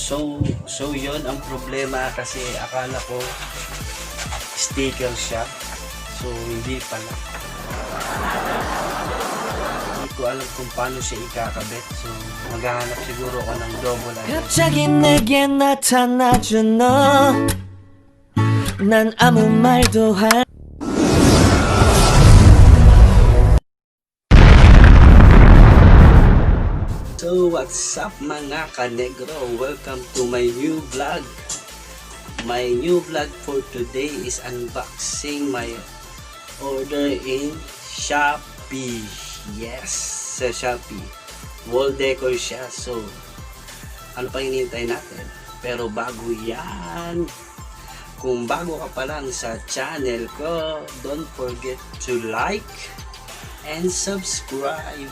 So yun ang problema kasi akala ko sticker siya. So hindi pala. Hindi ko alam kung paano siya ikakabit. So maghahanap siguro ako ng double adhesive. 갑자기 내게 나타나준 너 난 아무 말도 할 So what's up mga kanegro? Welcome to my new vlog. My new vlog for today is unboxing my order in Shopee. Yes, sa Shopee. Wall decor siya. So ano pa hinihintay natin? Pero bago yan, kung bago ka pa lang sa channel ko, don't forget to like and subscribe.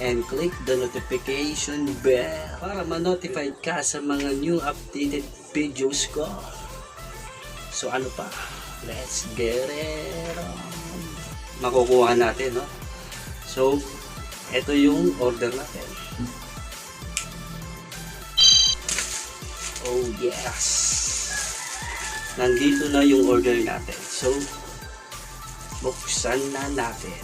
And click the notification bell para ma-notify ka sa mga new updated videos ko. So ano pa? Let's get it on. Makukuha natin, no? So, ito yung order natin. Oh yes! Nandito na yung order natin. So, buksan na natin.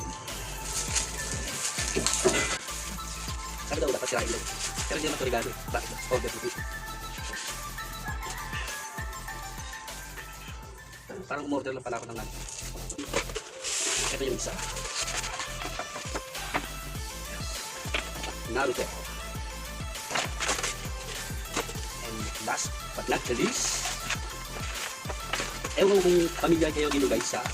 Sabi daw dapat sirain lang. Pero hindi naman ito regalo. Bakit? Order ko. Parang umorder lang pala ako ng ano. Ito yung isa. Naruto. And last but not the least, ewan kung pamilya kayo dito guys sa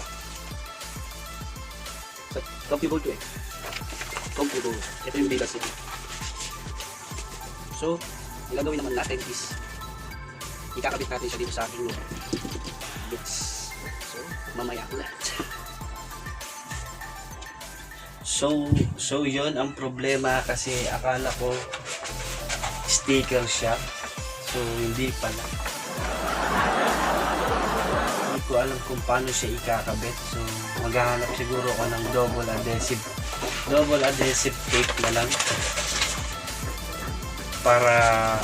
comfortable to eh. Comfortable. Ito yung bigas niya. So, ang gagawin naman natin is ikakabit natin siya dito sa ating yes. So, mamaya ulit. So yun ang problema kasi akala ko sticker siya. So, hindi pala. Hindi ko alam kung paano siya ikakabit. So, maghahanap siguro ako ng double adhesive tape na lang para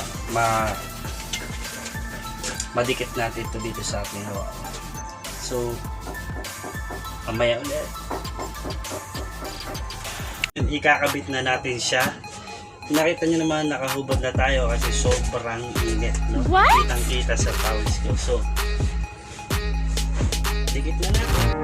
madikit natin ito dito sa ating hawakan. So mamaya ulit ikakabit na natin siya. Nakita nyo naman nakahubad na tayo kasi sobrang init, no? Kitang kita sa pawis ko. So dikit na natin.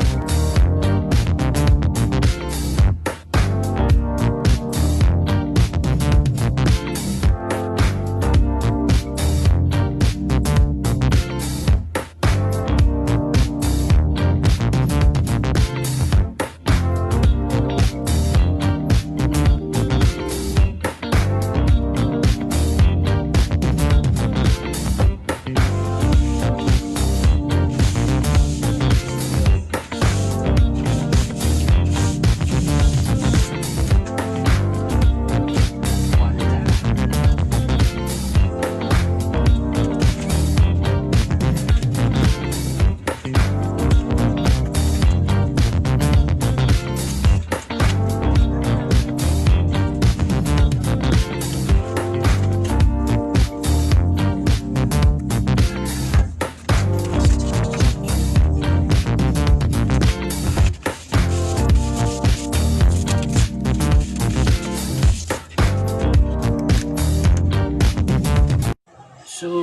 So,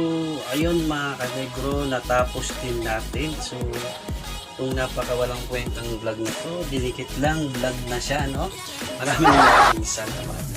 ayun mga kanegro, natapos din natin. So, kung napakawalang kwentang vlog na to, dinikit lang vlog na siya, no? Maraming salamat.